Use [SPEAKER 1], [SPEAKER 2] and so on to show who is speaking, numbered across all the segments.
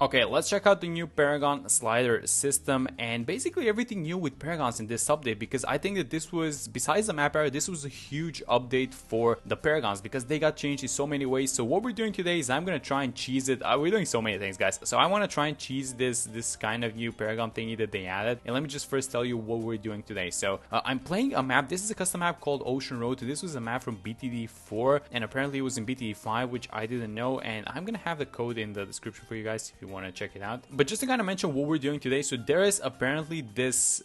[SPEAKER 1] Okay, let's check out the new Paragon Slider system and basically everything new with Paragons in this update, because I think that this was, besides the map area, this was a huge update for the Paragons because they got changed in so many ways. So what we're doing today is I'm going to try and cheese it. We're doing so many things, guys. So I want to try and cheese this kind of new Paragon thingy that they added. And let me just first tell you what we're doing today. So I'm playing a map. This is a custom map called Ocean Road. This was a map from BTD 4 and apparently it was in BTD 5, which I didn't know. And I'm going to have the code in the description for you guys if you want to check it out. But just to kind of mention what we're doing today, so there is apparently this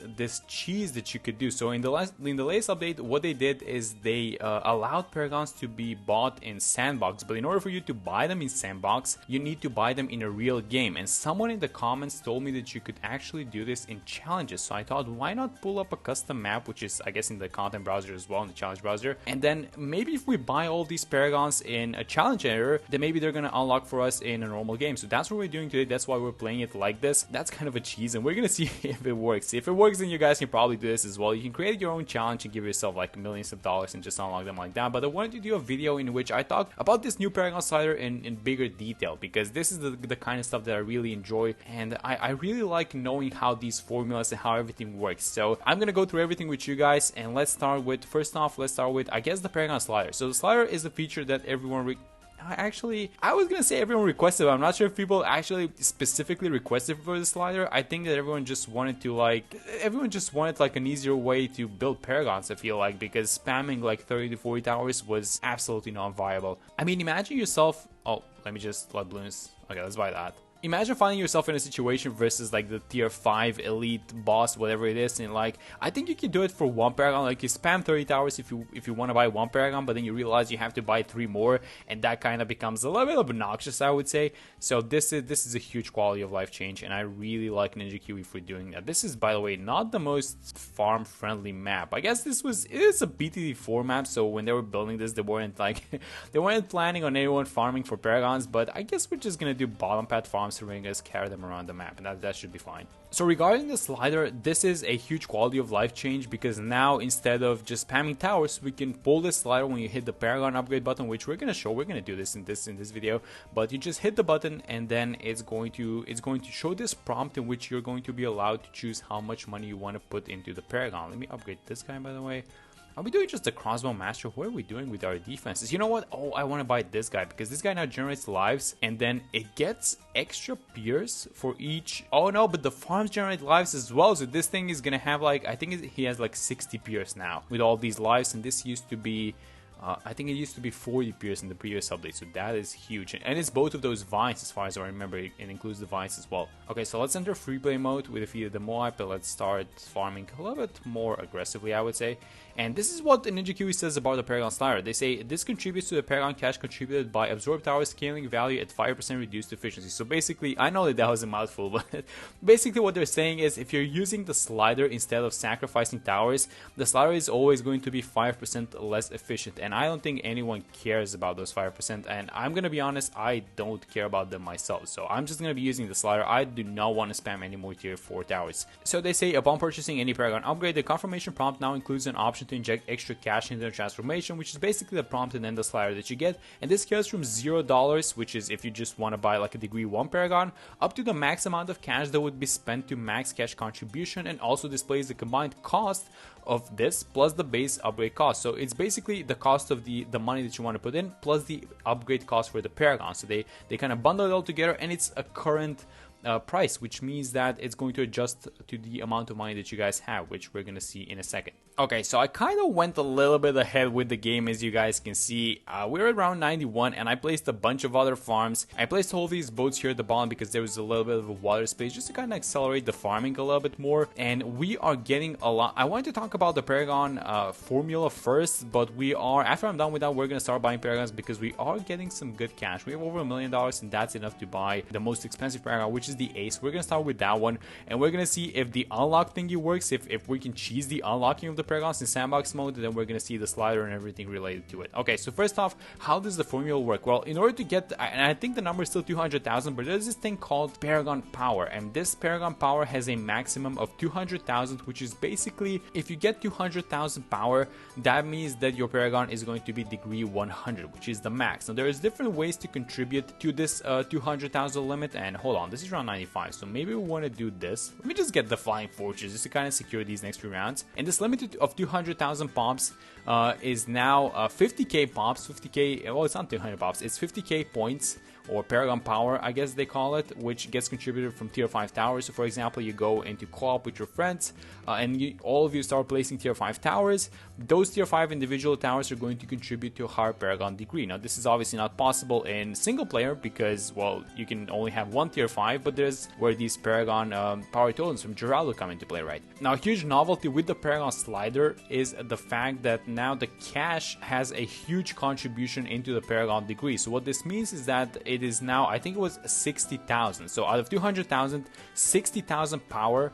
[SPEAKER 1] cheese that you could do. So in the latest update, what they did is they allowed Paragons to be bought in Sandbox, but in order for you to buy them in Sandbox, you need to buy them in a real game. And someone in the comments told me that you could actually do this in challenges. So I thought, why not pull up a custom map, which is I guess in the content browser as well, in the challenge browser, and then maybe if we buy all these Paragons in a challenge area, then maybe they're gonna unlock for us in a normal game. So that's what we're doing today. That's why we're playing it like this. That's kind of a cheese, and we're gonna see if it works. If it works, then you guys can probably do this as well. You can create your own challenge and give yourself like millions of dollars and just unlock them like that. But I wanted to do a video in which I talk about this new Paragon Slider in bigger detail, because this is the kind of stuff that I really enjoy, and I really like knowing how these formulas and how everything works. So I'm gonna go through everything with you guys, and let's start with, first off, let's start with, I guess, the Paragon Slider. So the slider is a feature that everyone I was gonna say everyone requested, but I'm not sure if people actually specifically requested for the slider. I think that everyone just wanted like an easier way to build Paragons, I feel like, because spamming like 30 to 40 towers was absolutely not viable. I mean, imagine yourself, oh, let me just let Bloons, okay, let's buy that. Imagine finding yourself in a situation versus like the tier 5 elite boss, whatever it is, and like I think you can do it for one Paragon. Like you spam 30 towers if you want to buy one Paragon, but then you realize you have to buy 3 more, and that kind of becomes a little bit obnoxious, I would say. So this is a huge quality of life change, and I really like Ninja Kiwi for doing that. This is, by the way, not the most farm friendly map. I guess it is a BTD4 map, so when they were building this, they weren't like they weren't planning on anyone farming for Paragons, but I guess we're just gonna do bottom path farms to ring us, carry them around the map, and that should be fine. So regarding the slider, this is a huge quality of life change, because now instead of just spamming towers, we can pull this slider when you hit the Paragon upgrade button, which we're gonna do this in this video. But you just hit the button, and then it's going to show this prompt in which you're going to be allowed to choose how much money you want to put into the Paragon. Let me upgrade this guy, by the way. Are we doing just the crossbow master? What are we doing with our defenses? You know what? Oh, I want to buy this guy, because this guy now generates lives, and then it gets extra pierce for each. Oh no, but the farms generate lives as well. So this thing is gonna have like, I think he has like 60 pierce now with all these lives, and this used to be I think it used to be 40 pierce in the previous update, so that is huge. And it's both of those vines, as far as I remember. It includes the vines as well. Okay, so let's enter free play mode with Defeat of the Moab, but let's start farming a little bit more aggressively, I would say. And this is what the Ninja Kiwi says about the Paragon Slider. They say this contributes to the Paragon cash contributed by absorbed tower scaling value at 5% reduced efficiency. So basically, I know that was a mouthful, but basically what they're saying is if you're using the slider instead of sacrificing towers, the slider is always going to be 5% less efficient. And I don't think anyone cares about those 5%. And I'm gonna be honest, I don't care about them myself. So I'm just gonna be using the slider. I do not want to spam any more tier 4 towers. So they say upon purchasing any Paragon upgrade, the confirmation prompt now includes an option to inject extra cash into the transformation, which is basically the prompt and then the slider that you get. And this scales from $0, which is if you just want to buy like a degree 1 Paragon, up to the max amount of cash that would be spent to max cash contribution, and also displays the combined cost of this plus the base upgrade cost. So it's basically the cost of the money that you want to put in plus the upgrade cost for the Paragon. So they kind of bundle it all together, and it's a current price, which means that it's going to adjust to the amount of money that you guys have, which we're going to see in a second. Okay, so I kind of went a little bit ahead with the game, as you guys can see. We're at round 91, and I placed a bunch of other farms. I placed all these boats here at the bottom because there was a little bit of a water space just to kind of accelerate the farming a little bit more. And we are getting a lot. I wanted to talk about the Paragon formula first, but we are, after I'm done with that, we're going to start buying Paragons because we are getting some good cash. We have over $1 million, and that's enough to buy the most expensive Paragon, which is the Ace. We're going to start with that one, and we're going to see if the unlock thingy works, if we can cheese the unlocking of the Paragons in sandbox mode, and then we're gonna see the slider and everything related to it. Okay, so first off, how does the formula work? Well, in order to get, and I think the number is still 200,000, but there's this thing called Paragon Power, and this Paragon Power has a maximum of 200,000, which is basically, if you get 200,000 power, that means that your Paragon is going to be degree 100, which is the max. Now, there is different ways to contribute to this 200,000 limit, and hold on, this is around 95, so maybe we want to do this. Let me just get the Flying Fortress just to kind of secure these next few rounds. And this limit of 200,000 pops is now 50k pops, 50k, well, it's not 200 pops, it's 50k points, or Paragon Power, I guess they call it, which gets contributed from tier 5 towers. So for example, you go into co-op with your friends, and all of you start placing tier 5 towers. Those tier 5 individual towers are going to contribute to a higher Paragon degree. Now, this is obviously not possible in single player because, well, you can only have one tier 5, but there's where these Paragon power tokens from Geraldo come into play, right? Now, a huge novelty with the Paragon Slider is the fact that now the cash has a huge contribution into the Paragon degree. So what this means is that it is now, I think it was 60,000. So out of 200,000, 60,000 power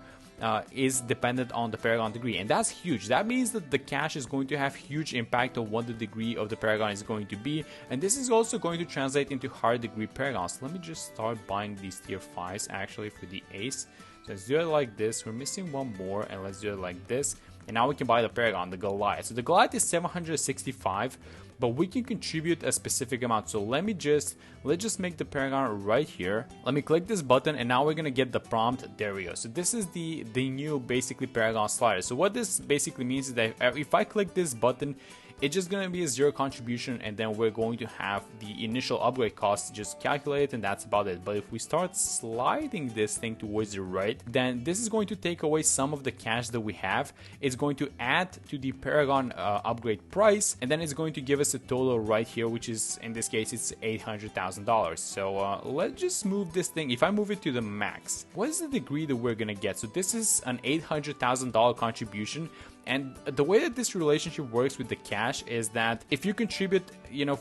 [SPEAKER 1] is dependent on the Paragon degree, and that's huge. That means that the cash is going to have huge impact on what the degree of the Paragon is going to be, and this is also going to translate into higher degree Paragons. Let me just start buying these tier 5s actually for the ace. So let's do it like this. We're missing one more, and let's do it like this. And now we can buy the Paragon, the Goliath. So the Goliath is 765, but we can contribute a specific amount. So let's just make the Paragon right here. Let me click this button, and now we're gonna get the prompt. There we go. So this is the new basically Paragon Slider. So what this basically means is that if I click this button, it's just going to be a 0 contribution, and then we're going to have the initial upgrade cost just calculated, and that's about it. But if we start sliding this thing towards the right, then this is going to take away some of the cash that we have. It's going to add to the Paragon upgrade price, and then it's going to give us a total right here, which is, in this case, it's $800,000. So let's just move this thing. If I move it to the max, what is the degree that we're going to get? So this is an $800,000 contribution. And the way that this relationship works with the cash is that if you contribute,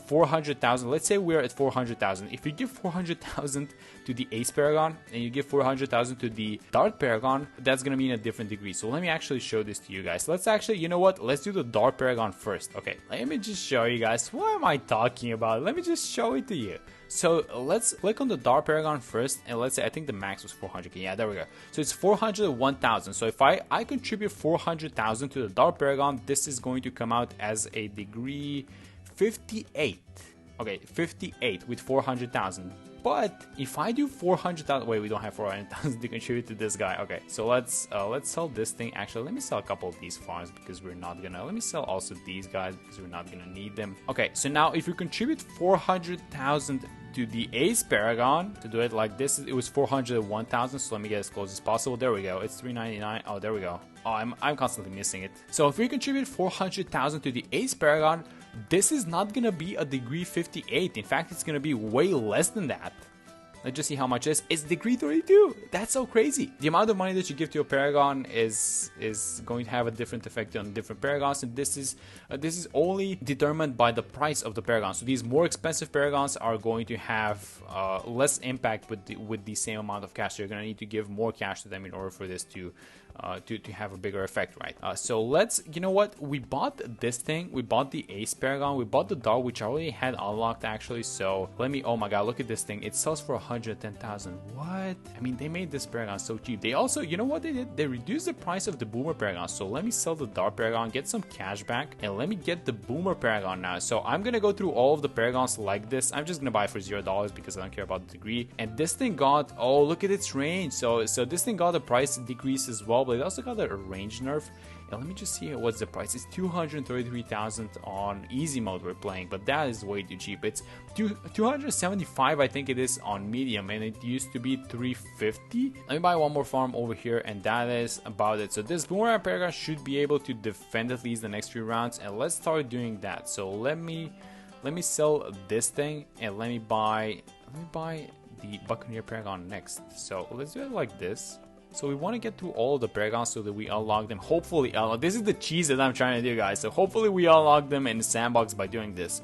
[SPEAKER 1] 400,000, let's say we're at 400,000. If you give 400,000 to the Ace Paragon and you give 400,000 to the Dart Paragon, that's going to be in a different degree. So let me actually show this to you guys. Let's actually, you know what? Let's do the Dart Paragon first. Okay, let me just show you guys. What am I talking about? Let me just show it to you. So let's click on the Dart Paragon first, and let's say I think the max was 400k. Yeah, there we go. So it's 401,000. So if I contribute 400,000 to the Dart Paragon, this is going to come out as a degree 58. Okay, 58 with 400,000. But if I do 400,000, wait, we don't have 400,000 to contribute to this guy. Okay, so let's sell this thing. Actually, let me sell a couple of these farms because we're not gonna. Let me sell also these guys because we're not gonna need them. Okay, so now if you contribute 400,000 to the Ace Paragon, to do it like this, it was 401,000. So let me get as close as possible. There we go. It's 399. Oh, there we go. Oh, I'm constantly missing it. So if we contribute 400,000 to the Ace Paragon, this is not gonna be a degree 58. In fact, it's gonna be way less than that. Let's just see how much it is. It's degree 32. That's so crazy. The amount of money that you give to a Paragon is going to have a different effect on different Paragons, and this is only determined by the price of the Paragon. So these more expensive Paragons are going to have less impact with the same amount of cash. So you're going to need to give more cash to them in order for this to have a bigger effect, right? So let's, you know what? We bought this thing. We bought the Ace Paragon. We bought the Dog, which I already had unlocked actually. So let me, oh my god, look at this thing. It sells for 110,000. What? I mean, they made this Paragon so cheap. They also, you know what they did? They reduced the price of the Boomer Paragon. So let me sell the Dart Paragon, get some cash back, and let me get the Boomer Paragon now. So I'm gonna go through all of the Paragons like this. I'm just gonna buy for $0 because I don't care about the degree. And this thing got, oh, look at its range. So this thing got a price decrease as well, but it also got a range nerf. And let me just see what's the price. It's 233,000 on easy mode we're playing, but that is way too cheap. It's 275, I think it is on medium, and it used to be 350. Let me buy one more farm over here, and that is about it. So this Boomerang Paragon should be able to defend at least the next few rounds, and let's start doing that. So let me sell this thing, and let me buy the Buccaneer Paragon next. So let's do it like this. So we want to get through all of the Paragons so that we unlock them. Hopefully, this is the cheese that I'm trying to do, guys. So hopefully we unlock them in the sandbox by doing this.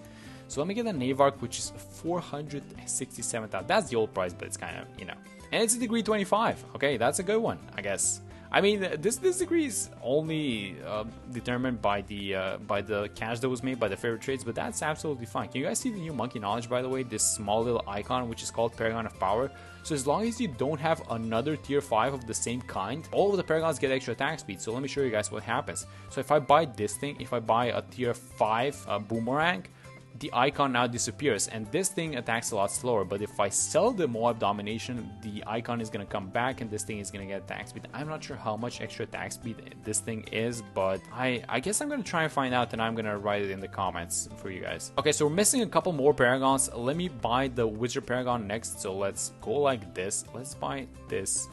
[SPEAKER 1] So let me get a Navark, which is 467,000. That's the old price, but it's kind of, you know. And it's a degree 25. Okay, that's a good one, I guess. I mean, this degree is only determined by the cache that was made by the favorite trades, but that's absolutely fine. Can you guys see the new monkey knowledge, by the way? This small little icon, which is called Paragon of Power. So as long as you don't have another tier 5 of the same kind, all of the Paragons get extra attack speed. So let me show you guys what happens. So if I buy this thing, if I buy a tier 5 boomerang, the icon now disappears, and this thing attacks a lot slower. But if I sell the Moab Domination, the icon is going to come back and this thing is going to get attack speed. I'm not sure how much extra attack speed this thing is, but I guess I'm going to try and find out, and I'm going to write it in the comments for you guys. Okay, so we're missing a couple more Paragons. Let me buy the Wizard Paragon next. So let's go like this. Let's buy this,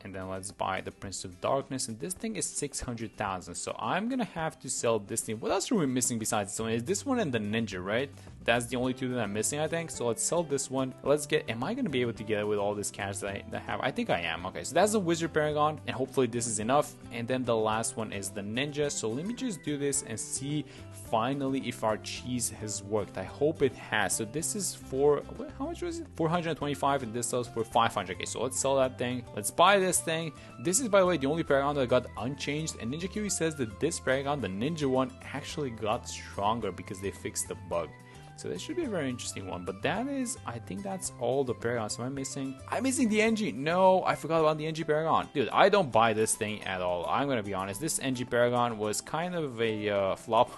[SPEAKER 1] and then let's buy the Prince of Darkness, and this thing is 600,000. So I'm gonna have to sell this thing. What else are we missing besides this one? Is this one and the Ninja, right? That's the only two that I'm missing, I think. So let's sell this one. Let's get, am I gonna be able to get it with all this cash that I have? I think I am. Okay, so that's the Wizard Paragon, and hopefully this is enough. And then the last one is the Ninja. So let me just do this and see finally if our cheese has worked. I hope it has. So this is for, how much was it? 425, and this sells for 500. Okay, so let's sell that thing. Let's buy this thing. This is, by the way, the only Paragon that got unchanged, and Ninja Kiwi says that this Paragon, the Ninja one, actually got stronger because they fixed the bug. So this should be a very interesting one. But that is, I think that's all the Paragons. Am I missing? I'm missing the NG. No, I forgot about the NG Paragon. Dude, I don't buy this thing at all. I'm gonna be honest. This NG Paragon was kind of a flop.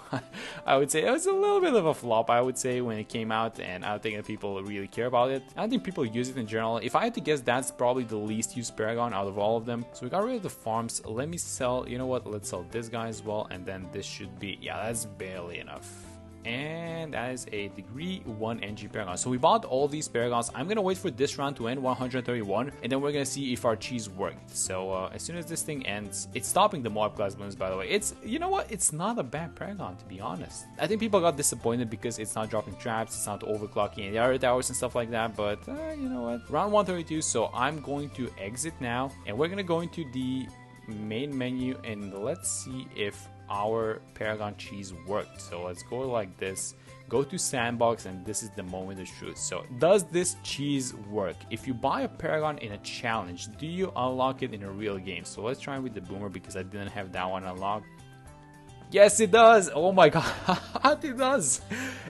[SPEAKER 1] I would say it was a little bit of a flop, I would say, when it came out, and I don't think that people really care about it. I don't think people use it in general. If I had to guess, that's probably the least used Paragon out of all of them. So we got rid of the farms. Let me sell, you know what? Let's sell this guy as well, and then this should be, yeah, that's barely enough. And that is a degree 1 NG Paragon. So we bought all these Paragons. I'm gonna wait for this round to end, 131, and then we're gonna see if our cheese worked. So as soon as this thing ends, it's stopping the Moab class balloons, by the way. It's, you know what, it's not a bad Paragon, to be honest. I think people got disappointed because it's not dropping traps, it's not overclocking the other towers and stuff like that, but you know what, round 132. So I'm going to exit now, and we're gonna go into the main menu, and let's see if our Paragon cheese worked. So let's go like this, go to sandbox, and this is the moment of truth. So does this cheese work? If you buy a Paragon in a challenge, do you unlock it in a real game? So let's try with the Boomer because I didn't have that one unlocked. Yes, it does. Oh my god, it does.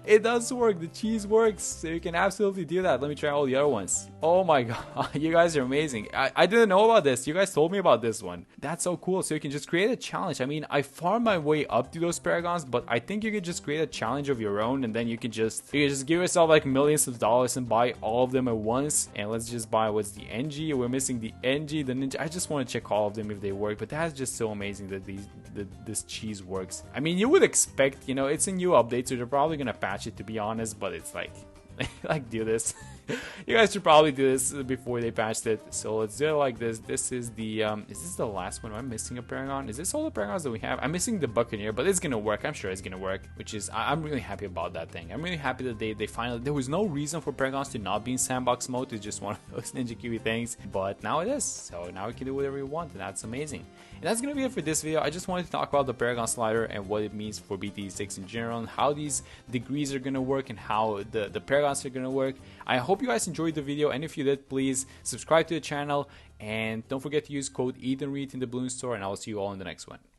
[SPEAKER 1] It does work. The cheese works. So you can absolutely do that. Let me try all the other ones. Oh my god, you guys are amazing. I didn't know about this. You guys told me about this one. That's so cool. So you can just create a challenge. I mean, I farmed my way up to those Paragons, but I think you could just create a challenge of your own, and then you can just give yourself like millions of dollars and buy all of them at once. And let's just buy, what's the NG? We're missing the NG, the Ninja. I just want to check all of them if they work, but that's just so amazing that this cheese works. I mean, you would expect, you know, it's a new update, so they're probably gonna patch it, to be honest, but it's like like, do this. You guys should probably do this before they patched it. So let's do it like this. This is the is this the last one? Am I missing a Paragon? Is this all the Paragons that we have? I'm missing the Buccaneer, but it's gonna work. I'm sure it's gonna work, which is, I'm really happy about that thing. I'm really happy that they finally, there was no reason for Paragons to not be in sandbox mode. It's just one of those Ninja Kiwi things, but now it is. So now we can do whatever we want, and that's amazing. And that's gonna be it for this video. I just wanted to talk about the Paragon Slider and what it means for BT6 in general, and how these degrees are gonna work, and how the Paragons are gonna work. I hope you guys enjoyed the video, and if you did, please subscribe to the channel, and don't forget to use code EatAndRead in the Bloons store, and I will see you all in the next one.